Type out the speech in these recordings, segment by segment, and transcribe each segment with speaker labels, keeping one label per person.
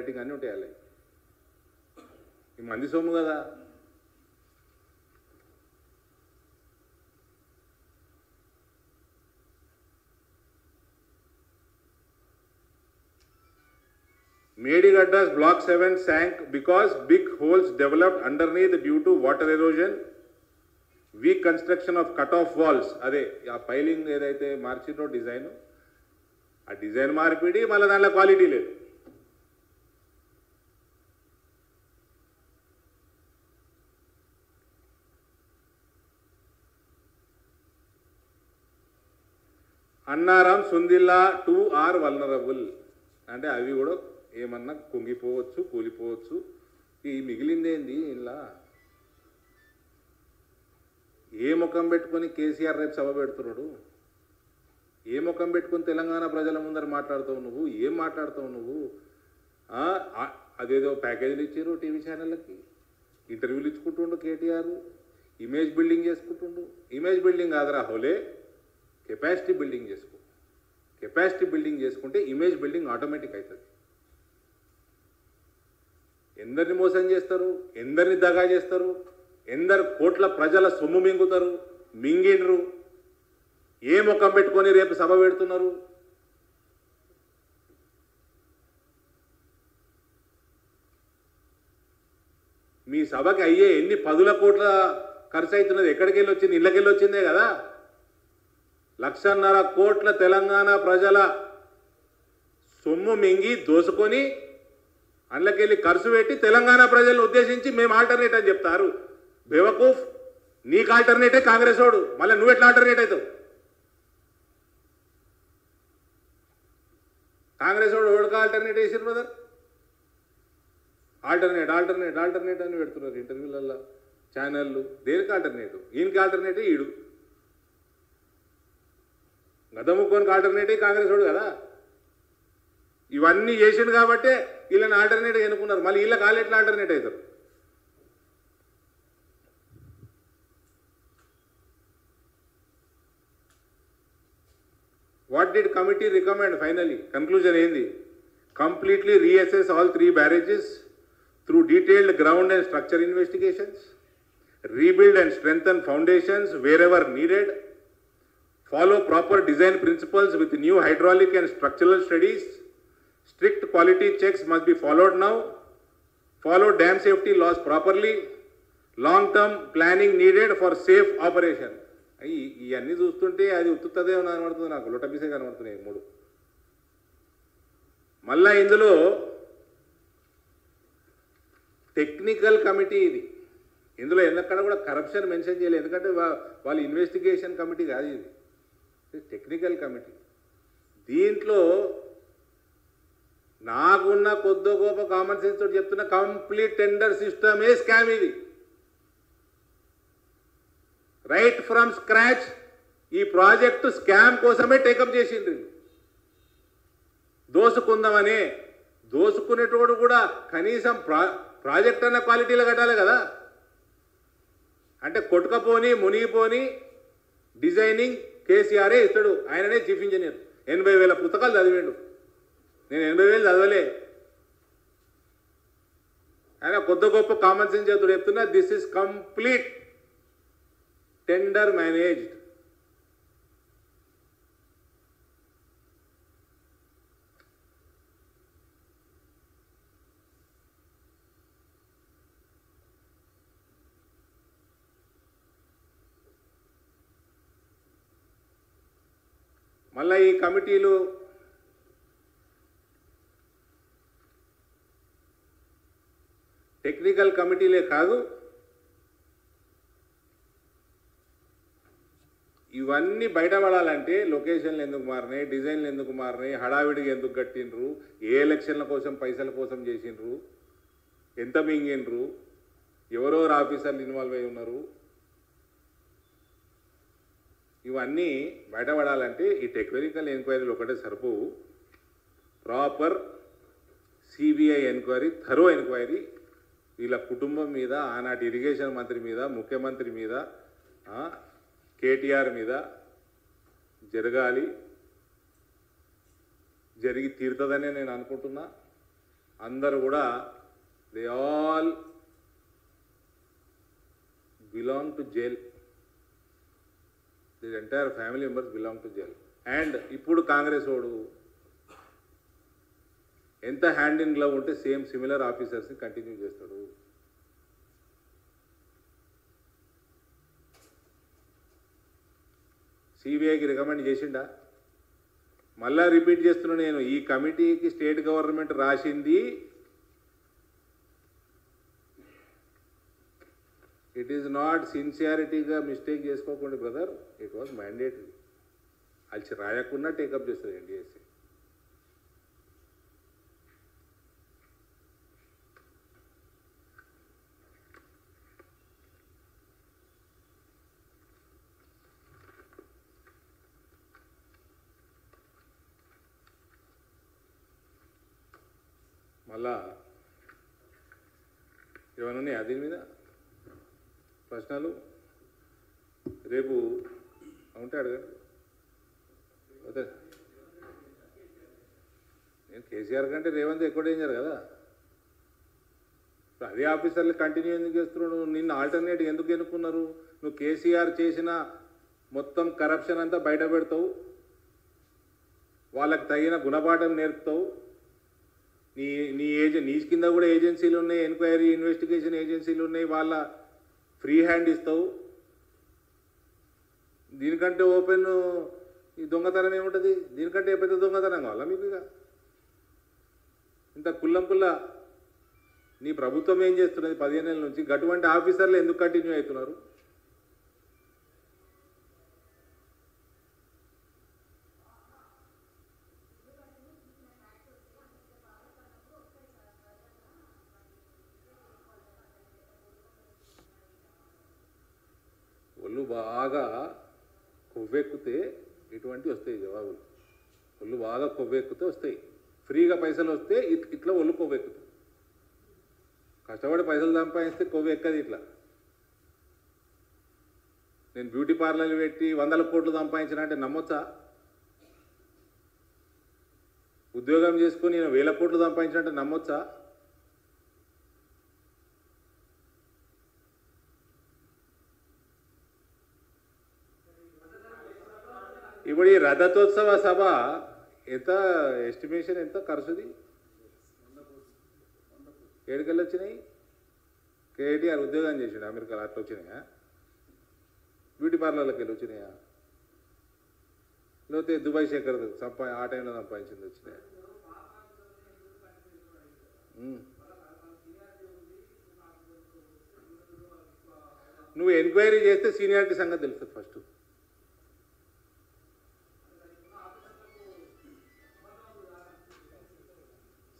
Speaker 1: Writing అన్నీ ఉంటాయి అలా. ఈ మంది సొమ్ము కదా. Medigadda's Block 7 sank because big holes developed underneath due to water erosion, weak construction of cut-off walls. అదే ఆ పైలింగ్ ఏదైతే మార్చిందో డిజైన్, ఆ డిజైన్ మార్పిడి, మళ్ళీ దాంట్లో క్వాలిటీ లేదు. అన్నారం సుందిల్లా 2 are vulnerable అంటే అవి కూడా ఏమన్నా కుంగిపోవచ్చు, కూలిపోవచ్చు. ఈ మిగిలిందేంది ఇలా? ఏ ముఖం పెట్టుకొని కేసీఆర్ రేపు సభ పెడుతున్నాడు? ఏ ముఖం పెట్టుకొని తెలంగాణ ప్రజల ముందర మాట్లాడుతావు నువ్వు? ఏం మాట్లాడుతావు నువ్వు? అదేదో ప్యాకేజీలు ఇచ్చారు టీవీ ఛానళ్ళకి, ఇంటర్వ్యూలు ఇచ్చుకుంటుండు కేటీఆర్, ఇమేజ్ బిల్డింగ్ చేసుకుంటుండు. ఇమేజ్ బిల్డింగ్ కాదురా హోలే, కెపాసిటీ బిల్డింగ్ చేసుకో. కెపాసిటీ బిల్డింగ్ చేసుకుంటే ఇమేజ్ బిల్డింగ్ ఆటోమేటిక్ అవుతుంది. ఎందరిని మోసం చేస్తారు, ఎందరిని దగా చేస్తారు, ఎందరు కోట్ల ప్రజల సొమ్ము మింగుతారు, మింగిండ్రు. ఏ ముఖం పెట్టుకొని రేపు సభ పెడుతున్నారు? మీ సభకి అయ్యే ఎన్ని 10 కోట్ల ఖర్చు అవుతున్నది ఎక్కడికి వెళ్ళి వచ్చింది? ఇళ్ళకెళ్ళి వచ్చిందే కదా. 1.5 కోట్ల తెలంగాణ ప్రజల సొమ్ము మింగి దోసుకొని అందులోకెళ్ళి ఖర్చు పెట్టి తెలంగాణ ప్రజలను ఉద్దేశించి మేము ఆల్టర్నేట్ అని చెప్తారు. బేవకూఫ్, నీకు ఆల్టర్నేటే కాంగ్రెస్ వాడు, మళ్ళీ నువ్వు ఎట్లా ఆల్టర్నేట్ అవుతావు? కాంగ్రెస్ వాడు ఎవరికి ఆల్టర్నేట్ వేసారు బ్రదర్? ఆల్టర్నేట్ ఆల్టర్నేట్ ఆల్టర్నేట్ అని పెడుతున్నారు ఇంటర్వ్యూలలో, ఛానళ్ళు. దేనికి ఆల్టర్నేటివ్? ఈయనకి ఆల్టర్నేటివ్ ఈడు. గదముక్కోనికి ఆల్టర్నేటివ్ కాంగ్రెస్ వాడు కదా. ఇవన్నీ చేసిండు కాబట్టే వీళ్ళని ఆల్టర్నేటివ్ ఎన్నుకున్నారు. మళ్ళీ వీళ్ళకి వాళ్ళు ఎట్లా ఆల్టర్నేట్ అవుతారు? What did committee recommend finally? Conclusion ఏంది? Completely reassess all 3 barrages through detailed ground and structure investigations, rebuild and strengthen foundations wherever needed, follow proper design principles with new hydraulic and structural studies, strict quality checks must be followed now, follow dam safety laws properly, long term planning needed for safe operation. ఇవన్నీ చూస్తుంటే అది ఉత్తుతదే కనబడుతుంది నాకు, లొటపిసే కనబడుతున్నాయి 3. మళ్ళా ఇందులో technical committee ఇది. ఇందులో ఎక్కడ కూడా కరప్షన్ మెన్షన్ చేయలేదు, ఎందుకంటే వాళ్ళ ఇన్వెస్టిగేషన్ కమిటీ కాదు ఇది, టెక్నికల్ కమిటీ. దీంట్లో నాకున్న కొద్ది గొప్ప కామన్ సెన్స్ తోటి చెప్తున్న కంప్లీట్ టెండర్ సిస్టమే స్కామ్ ఇది. రైట్ ఫ్రమ్ స్క్రాచ్ ఈ ప్రాజెక్టు స్కామ్ కోసమే టేకప్ చేసిండ్రు. దోసుకుందామనే, దోసుకునేటోడు కూడా కనీసం ప్రాజెక్ట్ అన్న క్వాలిటీలో కట్టాలి కదా. అంటే కొట్టుకపోని మునిగిపోని డిజైనింగ్ కేసీఆరే ఇస్తాడు, ఆయననే చీఫ్ ఇంజనీర్. 80,000 పుస్తకాలు చదివిండు, నేను 80,000 చదవలే. ఆయన కొద్ది గొప్ప కామన్ సెన్స్ చేతుడు చెప్తున్నా, this is complete tender managed. మళ్ళీ ఈ కమిటీలు టెక్నికల్ కమిటీలే కాదు, ఇవన్నీ బయటపడాలంటే లొకేషన్లు ఎందుకు మారినాయి, డిజైన్లు ఎందుకు మారినాయి, హడావిడిగా ఎందుకు కట్టిండ్రు, ఏ ఎలక్షన్ల కోసం పైసల కోసం చేసిండ్రు, ఎంత మింగిండ్రు, ఎవరెవరు ఆఫీసర్లు ఇన్వాల్వ్ అయి ఉన్నారు, ఇవన్నీ బయటపడాలంటే ఈ టెక్నికల్ ఎంక్వైరీలు ఒకటే సరిపోవు. Proper CBI enquiry, thorough enquiry వీళ్ళ కుటుంబం మీద, ఆనాటి ఇరిగేషన్ మంత్రి మీద, ముఖ్యమంత్రి మీద, కేటీఆర్ మీద జరగాలి. జరిగి తీరుతుందనే నేను అనుకుంటున్నా. అందరూ కూడా they all belong to jail. The entire family members belong to jail. And ఇప్పుడు కాంగ్రెస్ వాడు ఎంత హ్యాండ్ ఇన్ గ్లవ్ ఉంటే సేమ్ సిమిలర్ ఆఫీసర్స్ని కంటిన్యూ చేస్తాడు. సిబిఐకి రికమెండ్ చేసిండా? మళ్ళా రిపీట్ చేస్తున్నా నేను, ఈ కమిటీకి స్టేట్ గవర్నమెంట్ రాసింది ఇట్ ఈజ్ నాట్ సిన్సియారిటీగా మిస్టేక్ చేసుకోకండి బ్రదర్, ఇట్ వాజ్ మ్యాండేటరీ. అది రాయకుండా టేకప్ చేస్తుంది ఎన్డీఎస్సీ. మళ్ళా ఏమన్నా దీని మీద ప్రశ్నలు రేపు ఉంటే అడగండి. అదే నేను కేసీఆర్ కంటే రేవంత్ ఎక్కువ డేంజర్ కదా. అదే ఆఫీసర్లు కంటిన్యూ ఎందుకు చేస్తున్నాడు? నిన్న ఆల్టర్నేట్ ఎందుకు ఎన్నుకున్నారు? నువ్వు కేసీఆర్ చేసిన మొత్తం కరప్షన్ అంతా బయట పెడతావు, వాళ్ళకి తగిన గుణపాఠం నేర్పుతావు. నీ కింద కూడా ఏజెన్సీలు ఉన్నాయి, ఎంక్వైరీ ఇన్వెస్టిగేషన్ ఏజెన్సీలు ఉన్నాయి, వాళ్ళ ఫ్రీ హ్యాండ్ ఇస్తావు. దీనికంటే ఓపెన్ ఈ దొంగతనం ఏముంటుంది? దీనికంటే పెద్ద దొంగతనం కావాలా మీకు? ఇక ఇంత కుల్లం కుల్ల నీ ప్రభుత్వం ఏం చేస్తున్నది 15 ఏళ్ళ నుంచి? అటువంటి ఆఫీసర్లు ఎందుకు కంటిన్యూ అవుతున్నారు? ఒళ్ళు బాగా కొవ్వెక్కితే ఇటువంటి వస్తాయి జవాబులు. ఒళ్ళు బాగా కొవ్వెక్కితే వస్తాయి. ఫ్రీగా పైసలు వస్తే ఇట్లా ఒళ్ళు కొవ్వెక్కుతుంది. కష్టపడి పైసలు సంపాదిస్తే కొవ్వెక్కది ఇట్లా. నేను బ్యూటీ పార్లర్లు పెట్టి 100 కోట్లు సంపాదించిన అంటే నమ్మొచ్చా? ఉద్యోగం చేసుకొని నేను 1000 కోట్లు సంపాదించినట్టే నమ్మొచ్చా? ఇప్పుడు ఈ రథోత్సవ సభ ఎంత ఎస్టిమేషన్, ఎంత ఖర్చుది? 7 కోట్లు వచ్చినాయి. కేటీఆర్ ఉద్యోగం చేసాడు అమెరికాలో, అట్లా వచ్చినాయా? బ్యూటీ పార్లర్లకు వెళ్ళి వచ్చినాయా? లేకపోతే దుబాయ్ శేఖర్ ఆ టైంలో సంపాదించింది వచ్చినాయా? నువ్వు ఎంక్వైరీ చేస్తే సీనియారిటీ సంగతి తెలుస్తుంది ఫస్ట్.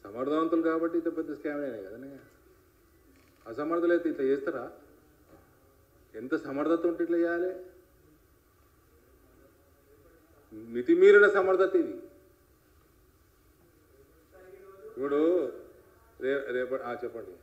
Speaker 1: సమర్థవంతులు కాబట్టి ఇంత పెద్ద స్కామ్ అయినాయి కదనే. అసమర్థులు అయితే ఇట్లా చేస్తారా? ఎంత సమర్థత ఉంటే ఇట్లా చేయాలి? మితిమీరిన సమర్థత ఇది. ఇప్పుడు రేపటి చెప్పండి.